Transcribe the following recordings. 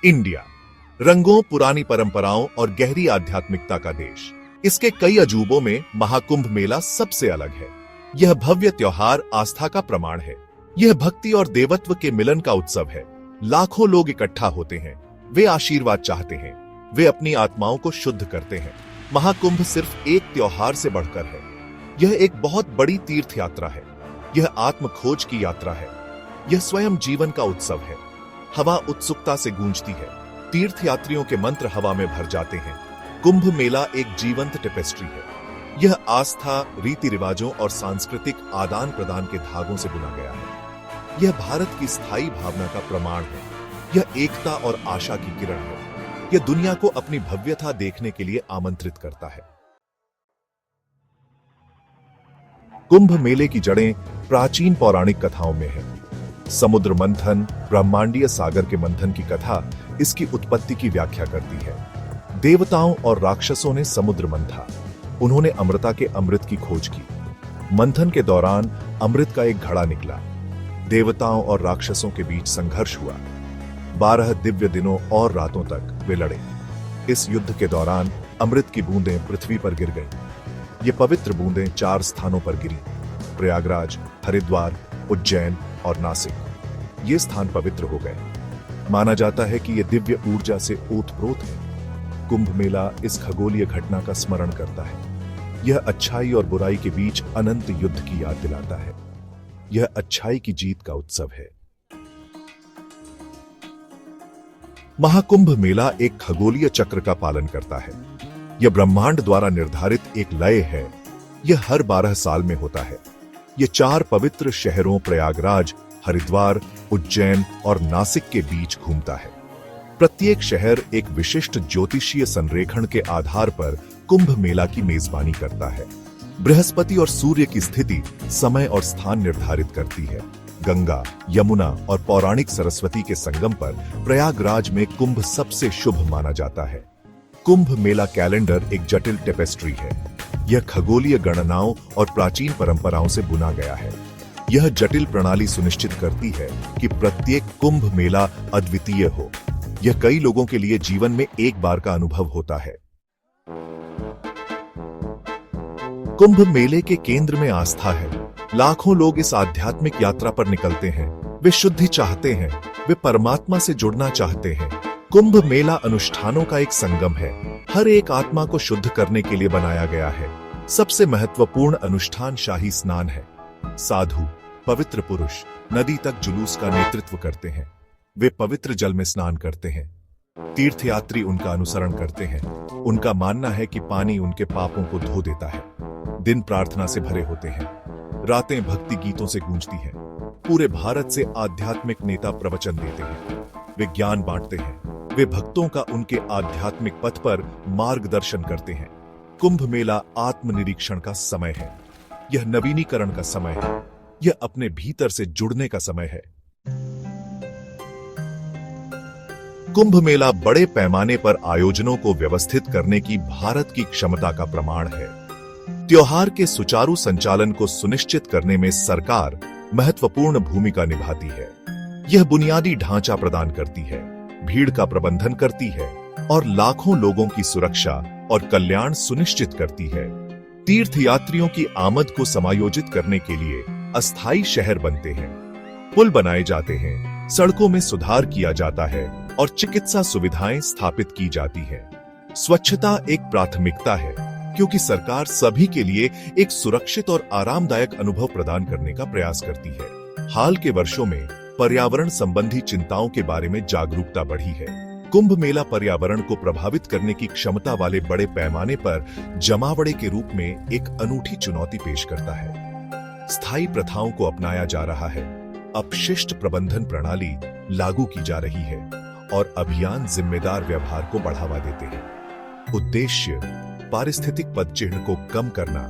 India, रंगों, पुरानी परंपराओं और गहरी आध्यात्मिकता का देश। इसके कई अजूबों में महाकुंभ मेला सबसे अलग है। यह भव्य त्योहार आस्था का प्रमाण है। यह भक्ति और देवत्व के मिलन का उत्सव है। लाखों लोग इकट्ठा होते हैं। वे आशीर्वाद चाहते हैं। वे अपनी आत्माओं को शुद्ध करते हैं। महाकुंभ सिर्फ एक त्योहार से बढ़कर है। यह एक बहुत बड़ी तीर्थ यात्रा है। यह आत्म खोज की यात्रा है। यह स्वयं जीवन का उत्सव है। हवा उत्सुकता से गूंजती है। तीर्थ यात्रियों के मंत्र हवा में भर जाते हैं। कुंभ मेला एक जीवंत टेपेस्ट्री है। यह आस्था, रीति रिवाजों और सांस्कृतिक आदान प्रदान के धागों से बुना गया है। यह भारत की स्थायी भावना का प्रमाण है। यह एकता और आशा की किरण है। यह दुनिया को अपनी भव्यता देखने के लिए आमंत्रित करता है। कुंभ मेले की जड़ें प्राचीन पौराणिक कथाओं में है। समुद्र मंथन, ब्रह्मांडीय सागर के मंथन की कथा इसकी उत्पत्ति की व्याख्या करती है। देवताओं और राक्षसों ने समुद्र मंथा। उन्होंने अमृता के अमृत की खोज की। मंथन के दौरान अमृत का एक घड़ा निकला। देवताओं और राक्षसों के बीच संघर्ष हुआ। 12 दिव्य दिनों और रातों तक वे लड़े। इस युद्ध के दौरान अमृत की बूंदें पृथ्वी पर गिर गईं। ये पवित्र बूंदें 4 स्थानों पर गिरी: प्रयागराज, हरिद्वार, उज्जैन और नासिक। ये स्थान पवित्र हो गए। माना जाता है कि ये दिव्य ऊर्जा से ओतप्रोत है। कुंभ मेला इस खगोलीय घटना का स्मरण करता है। यह अच्छाई और बुराई के बीच अनंत युद्ध की याद दिलाता है। यह अच्छाई की जीत का उत्सव है। महाकुंभ मेला एक खगोलीय चक्र का पालन करता है। यह ब्रह्मांड द्वारा निर्धारित एक लय है। यह हर 12 साल में होता है। यह 4 पवित्र शहरों प्रयागराज, हरिद्वार, उज्जैन और नासिक के बीच घूमता है। प्रत्येक शहर एक विशिष्ट ज्योतिषीय संरेखण के आधार पर कुंभ मेला की मेजबानी करता है। बृहस्पति और सूर्य की स्थिति समय और स्थान निर्धारित करती है। गंगा, यमुना और पौराणिक सरस्वती के संगम पर प्रयागराज में कुंभ सबसे शुभ माना जाता है। कुंभ मेला कैलेंडर एक जटिल टेपेस्ट्री है। यह खगोलीय गणनाओं और प्राचीन परंपराओं से बुना गया है। यह जटिल प्रणाली सुनिश्चित करती है कि प्रत्येक कुंभ मेला अद्वितीय हो। यह कई लोगों के लिए जीवन में एक बार का अनुभव होता है। कुंभ मेले के केंद्र में आस्था है। लाखों लोग इस आध्यात्मिक यात्रा पर निकलते हैं। वे शुद्धि चाहते हैं। वे परमात्मा से जुड़ना चाहते हैं। कुंभ मेला अनुष्ठानों का एक संगम है। हर एक आत्मा को शुद्ध करने के लिए बनाया गया है। सबसे महत्वपूर्ण अनुष्ठान शाही स्नान है। साधु, पवित्र पुरुष नदी तक जुलूस का नेतृत्व करते हैं। वे पवित्र जल में स्नान करते हैं। तीर्थयात्री उनका अनुसरण करते हैं। उनका मानना है कि पानी उनके पापों को धो देता है। दिन प्रार्थना से भरे होते हैं। रातें भक्ति गीतों से गूंजती हैं। पूरे भारत से आध्यात्मिक नेता प्रवचन देते हैं। वे ज्ञान बांटते हैं। वे भक्तों का उनके आध्यात्मिक पथ पर मार्गदर्शन करते हैं। कुंभ मेला आत्मनिरीक्षण का समय है। यह नवीनीकरण का समय है। यह अपने भीतर से जुड़ने का समय है। कुंभ मेला बड़े पैमाने पर आयोजनों को व्यवस्थित करने की भारत की क्षमता का प्रमाण है। त्योहार के सुचारू संचालन को सुनिश्चित करने में सरकार महत्वपूर्ण भूमिका निभाती है। यह बुनियादी ढांचा प्रदान करती है, भीड़ का प्रबंधन करती है और लाखों लोगों की सुरक्षा और कल्याण सुनिश्चित करती है। तीर्थयात्रियों की आमद को समायोजित करने के लिए अस्थायी शहर बनते हैं, पुल बनाए जाते हैं, सड़कों में सुधार किया जाता है और चिकित्सा सुविधाएं स्थापित की जाती हैं। स्वच्छता एक प्राथमिकता है क्योंकि सरकार सभी के लिए एक सुरक्षित और आरामदायक अनुभव प्रदान करने का प्रयास करती है। हाल के वर्षों में पर्यावरण संबंधी चिंताओं के बारे में जागरूकता बढ़ी है। कुंभ मेला पर्यावरण को प्रभावित करने की क्षमता वाले बड़े पैमाने पर जमावड़े के रूप में एक अनूठी चुनौती पेश करता है। स्थायी प्रथाओं को अपनाया जा रहा है। अपशिष्ट प्रबंधन प्रणाली लागू की जा रही है और अभियान जिम्मेदार व्यवहार को बढ़ावा देते हैं। उद्देश्य पारिस्थितिक पदचिह्न को कम करना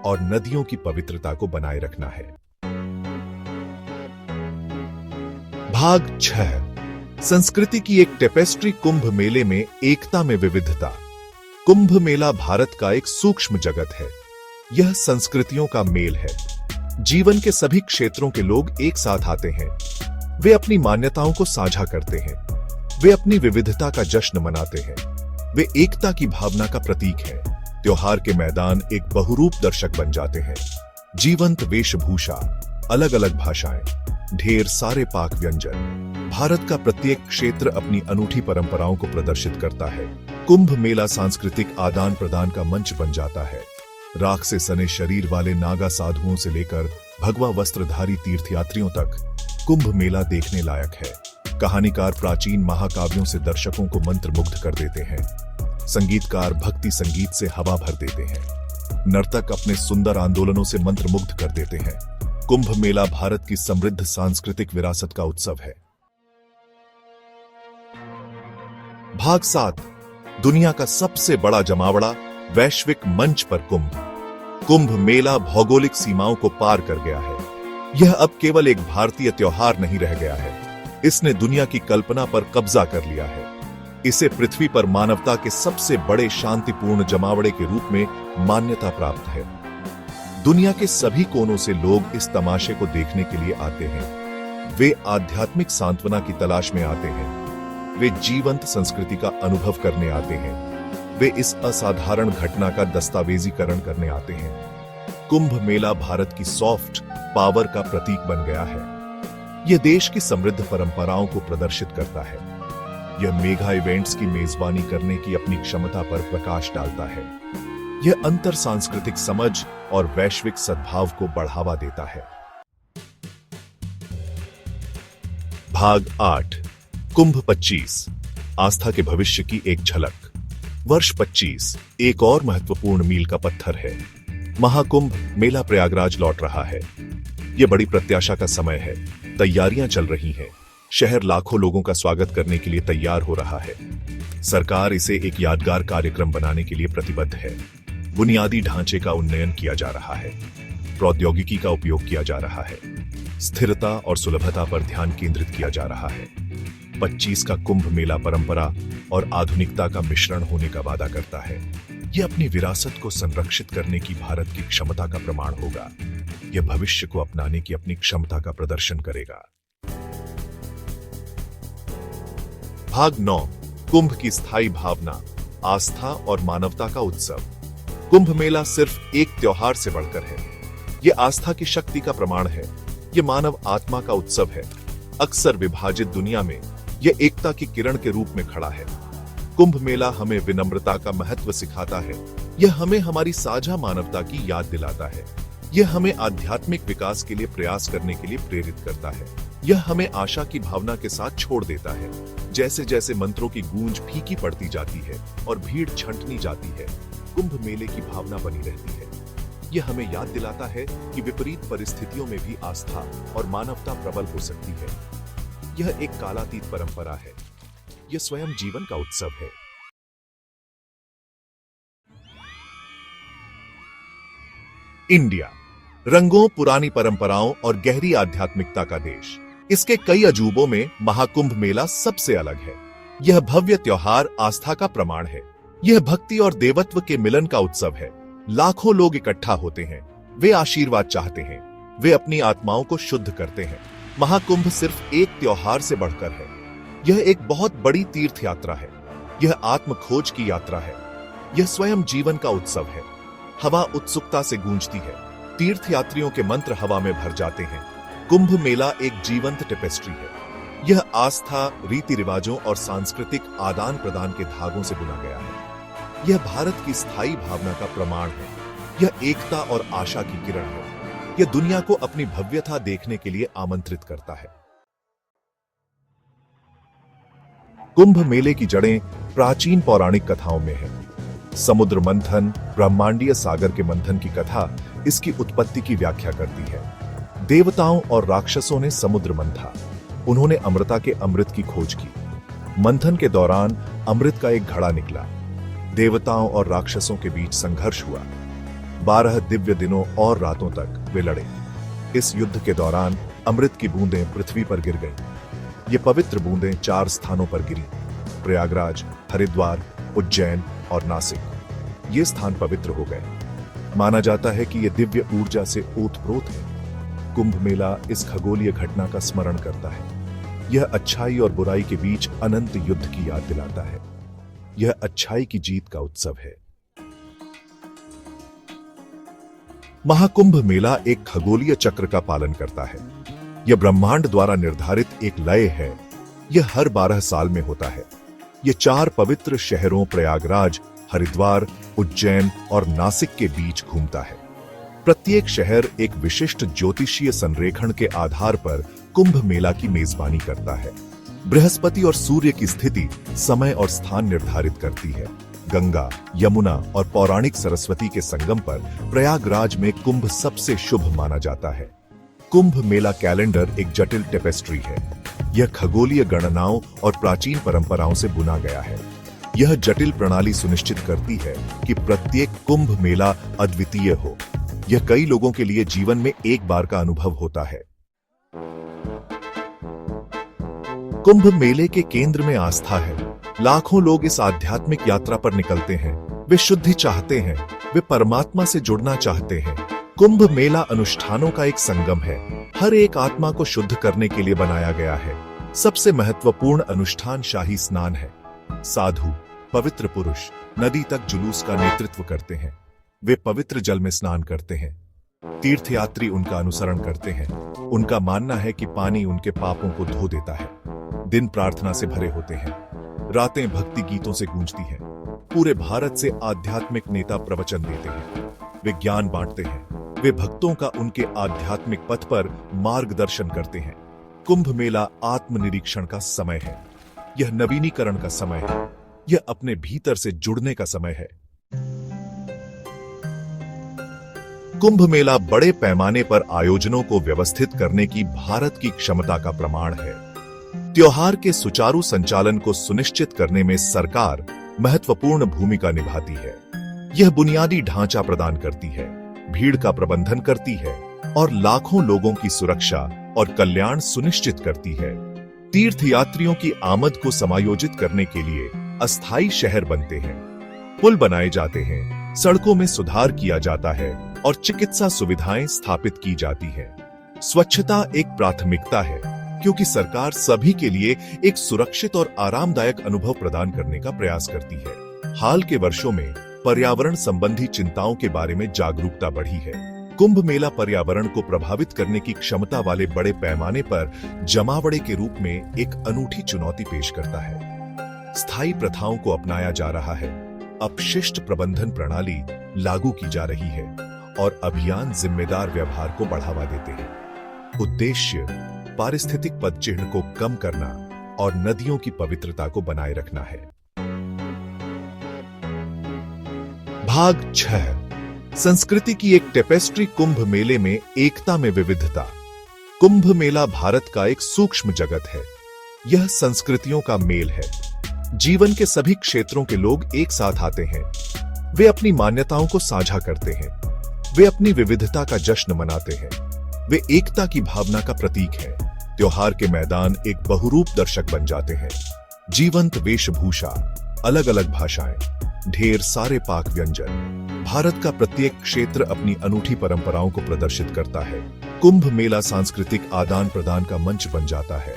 और नदियों की पवित्रता को बनाए रखना है। भाग 6, संस्कृति की एक टेपेस्ट्री। कुंभ मेले में एकता में विविधता। कुंभ मेला भारत का एक सूक्ष्म जगत है। यह संस्कृतियों का मेल है। जीवन के सभी क्षेत्रों के लोग एक साथ आते हैं। वे अपनी मान्यताओं को साझा करते हैं। वे अपनी विविधता का जश्न मनाते हैं। वे एकता की भावना का प्रतीक हैं। त्योहार के मैदान एक बहुरूप दर्शक बन जाते हैं। जीवंत वेशभूषा, अलग अलग भाषाएं, ढेर सारे पाक व्यंजन। भारत का प्रत्येक क्षेत्र अपनी अनूठी परंपराओं को प्रदर्शित करता है। कुंभ मेला सांस्कृतिक आदान प्रदान का मंच बन जाता है। राख से सने शरीर वाले नागा साधुओं से लेकर भगवा वस्त्रधारी तीर्थयात्रियों तक कुंभ मेला देखने लायक है। कहानीकार प्राचीन महाकाव्यों से दर्शकों को मंत्रमुग्ध कर देते हैं। संगीतकार भक्ति संगीत से हवा भर देते हैं। नर्तक अपने सुंदर आंदोलनों से मंत्रमुग्ध कर देते हैं। कुंभ मेला भारत की समृद्ध सांस्कृतिक विरासत का उत्सव है। भाग 7, दुनिया का सबसे बड़ा जमावड़ा, वैश्विक मंच पर कुंभ मेला भौगोलिक सीमाओं को पार कर गया है। यह अब केवल एक भारतीय त्योहार नहीं रह गया है। इसने दुनिया की कल्पना पर कब्जा कर लिया है। इसे पृथ्वी पर मानवता के सबसे बड़े शांतिपूर्ण जमावड़े के रूप में मान्यता प्राप्त है। दुनिया के सभी कोनों से लोग इस तमाशे को देखने के लिए आते हैं। वे आध्यात्मिक सांत्वना की तलाश में आते हैं। वे जीवंत संस्कृति का अनुभव करने आते हैं। वे इस असाधारण घटना का दस्तावेजीकरण करने आते हैं। कुंभ मेला भारत की सॉफ्ट पावर का प्रतीक बन गया है। यह देश की समृद्ध परंपराओं को प्रदर्शित करता है। यह मेगा इवेंट्स की मेजबानी करने की अपनी क्षमता पर प्रकाश डालता है। यह अंतर सांस्कृतिक समझ और वैश्विक सद्भाव को बढ़ावा देता है। भाग 8, कुंभ 25, आस्था के भविष्य की एक झलक। वर्ष 25 एक और महत्वपूर्ण मील का पत्थर है। महाकुंभ मेला प्रयागराज लौट रहा है। यह बड़ी प्रत्याशा का समय है। तैयारियां चल रही हैं। शहर लाखों लोगों का स्वागत करने के लिए तैयार हो रहा है। सरकार इसे एक यादगार कार्यक्रम बनाने के लिए प्रतिबद्ध है। बुनियादी ढांचे का उन्नयन किया जा रहा है। प्रौद्योगिकी का उपयोग किया जा रहा है। स्थिरता और सुलभता पर ध्यान केंद्रित किया जा रहा है। 25 का कुंभ मेला परंपरा और आधुनिकता का मिश्रण होने का वादा करता है। यह अपनी विरासत को संरक्षित करने की भारत की क्षमता का प्रमाण होगा। यह भविष्य को अपनाने की अपनी क्षमता का प्रदर्शन करेगा। भाग 9, कुंभ की स्थायी भावना, आस्था और मानवता का उत्सव। कुंभ मेला सिर्फ एक त्योहार से बढ़कर है। यह आस्था की शक्ति का प्रमाण है। यह मानव आत्मा का उत्सव है। अक्सर विभाजित दुनिया में यह एकता की किरण के रूप में खड़ा है। कुंभ मेला हमें विनम्रता का महत्व सिखाता है। यह हमें हमारी साझा मानवता की याद दिलाता है। यह हमें आध्यात्मिक विकास के लिए प्रयास करने के लिए प्रेरित करता है। यह हमें आशा की भावना के साथ छोड़ देता है। जैसे जैसे मंत्रों की गूंज फीकी पड़ती जाती है और भीड़ छंटनी जाती है, कुंभ मेले की भावना बनी रहती है। यह हमें याद दिलाता है कि विपरीत परिस्थितियों में भी आस्था और मानवता प्रबल हो सकती है। यह एक कालातीत परंपरा है। यह स्वयं जीवन का उत्सव है। इंडिया, रंगों, पुरानी परंपराओं और गहरी आध्यात्मिकता का देश। इसके कई अजूबों में महाकुंभ मेला सबसे अलग है। यह भव्य त्योहार आस्था का प्रमाण है। यह भक्ति और देवत्व के मिलन का उत्सव है। लाखों लोग इकट्ठा होते हैं। वे आशीर्वाद चाहते हैं। वे अपनी आत्माओं को शुद्ध करते हैं। महाकुंभ सिर्फ एक त्योहार से बढ़कर है। यह एक बहुत बड़ी तीर्थ यात्रा है। यह आत्म खोज की यात्रा है। यह स्वयं जीवन का उत्सव है। हवा उत्सुकता से गूंजती है। तीर्थ यात्रियों के मंत्र हवा में भर जाते हैं। कुंभ मेला एक जीवंत टेपेस्ट्री है। यह आस्था, रीति रिवाजों और सांस्कृतिक आदान प्रदान के धागों से बुना गया है। यह भारत की स्थायी भावना का प्रमाण है। यह एकता और आशा की किरण है। यह दुनिया को अपनी भव्यता देखने के लिए आमंत्रित करता है। कुंभ मेले की जड़ें प्राचीन पौराणिक कथाओं में हैं। समुद्र मंथन, ब्रह्मांडीय सागर के मंथन की कथा इसकी उत्पत्ति की व्याख्या करती है। देवताओं और राक्षसों ने समुद्र मंथा। उन्होंने अमृता के अमृत की खोज की। मंथन के दौरान अमृत का एक घड़ा निकला। देवताओं और राक्षसों के बीच संघर्ष हुआ। 12 दिव्य दिनों और रातों तक वे लड़े। इस युद्ध के दौरान अमृत की बूंदें पृथ्वी पर गिर गईं। ये पवित्र बूंदें 4 स्थानों पर गिरी: प्रयागराज, हरिद्वार, उज्जैन और नासिक। ये स्थान पवित्र हो गए। माना जाता है कि ये दिव्य ऊर्जा से ओतप्रोत है। कुंभ मेला इस खगोलीय घटना का स्मरण करता है। यह अच्छाई और बुराई के बीच अनंत युद्ध की याद दिलाता है। यह अच्छाई की जीत का उत्सव है। महाकुंभ मेला एक खगोलीय चक्र का पालन करता है। यह ब्रह्मांड द्वारा निर्धारित एक लय है। यह हर 12 साल में होता है। यह 4 पवित्र शहरों प्रयागराज, हरिद्वार, उज्जैन और नासिक के बीच घूमता है। प्रत्येक शहर एक विशिष्ट ज्योतिषीय संरेखण के आधार पर कुंभ मेला की मेजबानी करता है। बृहस्पति और सूर्य की स्थिति समय और स्थान निर्धारित करती है। गंगा, यमुना और पौराणिक सरस्वती के संगम पर प्रयागराज में कुंभ सबसे शुभ माना जाता है। कुंभ मेला कैलेंडर एक जटिल टेपेस्ट्री है। यह खगोलीय गणनाओं और प्राचीन परंपराओं से बुना गया है। यह जटिल प्रणाली सुनिश्चित करती है कि प्रत्येक कुंभ मेला अद्वितीय हो। यह कई लोगों के लिए जीवन में एक बार का अनुभव होता है। कुंभ मेले के केंद्र में आस्था है। लाखों लोग इस आध्यात्मिक यात्रा पर निकलते हैं। वे शुद्धि चाहते हैं, वे परमात्मा से जुड़ना चाहते हैं। कुंभ मेला अनुष्ठानों का एक संगम है। हर एक आत्मा को शुद्ध करने के लिए बनाया गया है। सबसे महत्वपूर्ण अनुष्ठान शाही स्नान है। साधु, पवित्र पुरुष नदी तक जुलूस का नेतृत्व करते हैं। वे पवित्र जल में स्नान करते हैं। तीर्थयात्री उनका अनुसरण करते हैं। उनका मानना है कि पानी उनके पापों को धो देता है। दिन प्रार्थना से भरे होते हैं। रातें भक्ति गीतों से गूंजती हैं। पूरे भारत से आध्यात्मिक नेता प्रवचन देते हैं। वे ज्ञान बांटते हैं। वे भक्तों का उनके आध्यात्मिक पथ पर मार्गदर्शन करते हैं। कुंभ मेला आत्मनिरीक्षण का समय है। यह नवीनीकरण का समय है। यह अपने भीतर से जुड़ने का समय है। कुंभ मेला बड़े पैमाने पर आयोजनों को व्यवस्थित करने की भारत की क्षमता का प्रमाण है। त्योहार के सुचारू संचालन को सुनिश्चित करने में सरकार महत्वपूर्ण भूमिका निभाती है। यह बुनियादी ढांचा प्रदान करती है, भीड़ का प्रबंधन करती है और लाखों लोगों की सुरक्षा और कल्याण सुनिश्चित करती है। तीर्थयात्रियों की आमद को समायोजित करने के लिए अस्थायी शहर बनते हैं, पुल बनाए जाते हैं, सड़कों में सुधार किया जाता है और चिकित्सा सुविधाएं स्थापित की जाती हैं। स्वच्छता एक प्राथमिकता है, क्योंकि सरकार सभी के लिए एक सुरक्षित और आरामदायक अनुभव प्रदान करने का प्रयास करती है। हाल के वर्षों में पर्यावरण संबंधी चिंताओं के बारे में जागरूकता बढ़ी है। कुंभ मेला पर्यावरण को प्रभावित करने की क्षमता वाले बड़े पैमाने पर जमावड़े के रूप में एक अनूठी चुनौती पेश करता है। स्थायी प्रथाओं को अपनाया जा रहा है, अपशिष्ट प्रबंधन प्रणाली लागू की जा रही है और अभियान जिम्मेदार व्यवहार को बढ़ावा देते हैं। उद्देश्य पारिस्थितिक पदचिह्न को कम करना और नदियों की पवित्रता को बनाए रखना है। भाग 6, संस्कृति की एक टेपेस्ट्री। कुंभ मेले में एकता में विविधता। कुंभ मेला भारत का एक सूक्ष्म जगत है। यह संस्कृतियों का मेल है। जीवन के सभी क्षेत्रों के लोग एक साथ आते हैं। वे अपनी मान्यताओं को साझा करते हैं। वे अपनी विविधता का जश्न मनाते हैं। वे एकता की भावना का प्रतीक है। त्योहार के मैदान एक बहुरूप दर्शक बन जाते हैं। जीवंत वेशभूषा, अलग अलग भाषाएं, ढेर सारे पाक व्यंजन। भारत का प्रत्येक क्षेत्र अपनी अनूठी परंपराओं को प्रदर्शित करता है। कुंभ मेला सांस्कृतिक आदान प्रदान का मंच बन जाता है।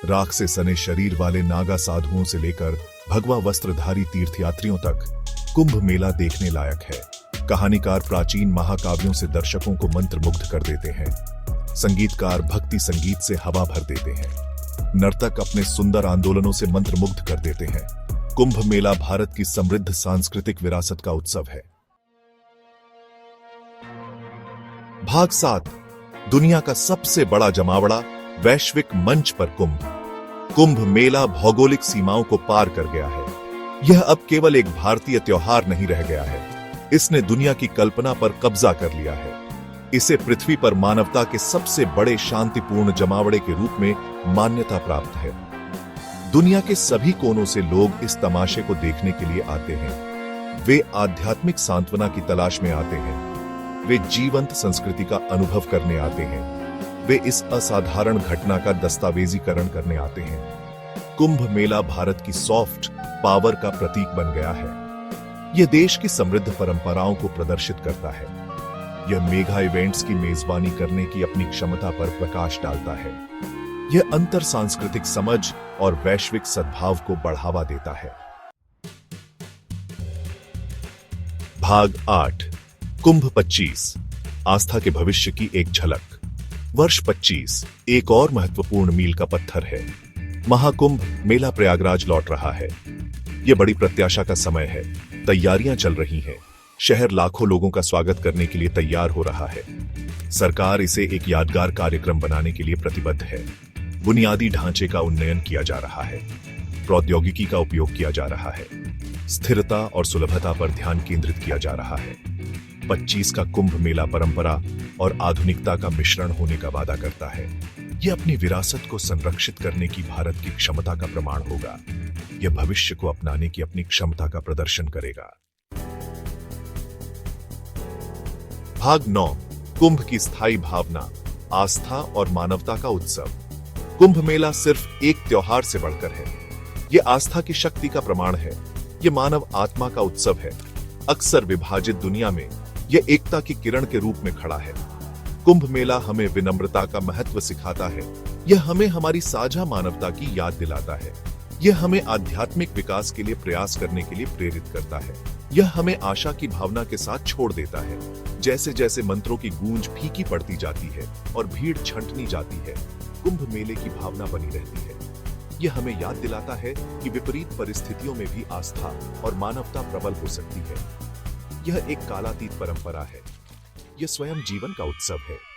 राख से सने शरीर वाले नागा साधुओं से लेकर भगवा वस्त्रधारी तीर्थयात्रियों तक कुंभ मेला देखने लायक है। कहानीकार प्राचीन महाकाव्यों से दर्शकों को मंत्रमुग्ध कर देते हैं। संगीतकार भक्ति संगीत से हवा भर देते हैं। नर्तक अपने सुंदर आंदोलनों से मंत्रमुग्ध कर देते हैं। कुंभ मेला भारत की समृद्ध सांस्कृतिक विरासत का उत्सव है। भाग 7, दुनिया का सबसे बड़ा जमावड़ा, वैश्विक मंच पर कुंभ। कुंभ मेला भौगोलिक सीमाओं को पार कर गया है। यह अब केवल एक भारतीय त्योहार नहीं रह गया है। इसने दुनिया की कल्पना पर कब्जा कर लिया है। इसे पृथ्वी पर मानवता के सबसे बड़े शांतिपूर्ण जमावड़े के रूप में मान्यता प्राप्त है। दुनिया के सभी कोनों से लोग इस तमाशे को देखने के लिए आते हैं। वे आध्यात्मिक सांत्वना की तलाश में आते हैं। वे जीवंत संस्कृति का अनुभव करने आते हैं। वे इस असाधारण घटना का दस्तावेजीकरण करने आते हैं। कुंभ मेला भारत की सॉफ्ट पावर का प्रतीक बन गया है। यह देश की समृद्ध परंपराओं को प्रदर्शित करता है। यह मेगा इवेंट्स की मेजबानी करने की अपनी क्षमता पर प्रकाश डालता है। यह अंतर सांस्कृतिक समझ और वैश्विक सद्भाव को बढ़ावा देता है। भाग 8 कुंभ 25 आस्था के भविष्य की एक झलक। वर्ष 25 एक और महत्वपूर्ण मील का पत्थर है। महाकुंभ मेला प्रयागराज लौट रहा है। यह बड़ी प्रत्याशा का समय है। तैयारियां चल रही हैं। शहर लाखों लोगों का स्वागत करने के लिए तैयार हो रहा है। सरकार इसे एक यादगार कार्यक्रम बनाने के लिए प्रतिबद्ध है। बुनियादी ढांचे का उन्नयन किया जा रहा है। प्रौद्योगिकी का उपयोग किया जा रहा है। स्थिरता और सुलभता पर ध्यान केंद्रित किया जा रहा है। 25 का कुंभ मेला परंपरा और आधुनिकता का मिश्रण होने का वादा करता है। यह अपनी विरासत को संरक्षित करने की भारत की क्षमता का प्रमाण होगा। यह भविष्य को अपनाने की अपनी क्षमता का प्रदर्शन करेगा। भाग 9 कुंभ की स्थायी भावना, आस्था और मानवता का उत्सव। कुंभ मेला सिर्फ एक त्योहार से बढ़कर है। यह आस्था की शक्ति का प्रमाण है। यह मानव आत्मा का उत्सव है। अक्सर विभाजित दुनिया में यह एकता की किरण के रूप में खड़ा है। कुंभ मेला हमें विनम्रता का महत्व सिखाता है। यह हमें हमारी साझा मानवता की याद दिलाता है। यह हमें आध्यात्मिक विकास के लिए प्रयास करने के लिए प्रेरित करता है। यह हमें आशा की भावना के साथ छोड़ देता है। जैसे जैसे मंत्रों की गूंज फीकी पड़ती जाती है और भीड़ छंटनी जाती है, कुंभ मेले की भावना बनी रहती है। यह हमें याद दिलाता है कि विपरीत परिस्थितियों में भी आस्था और मानवता प्रबल हो सकती है। यह एक कालातीत परंपरा है। यह स्वयं जीवन का उत्सव है।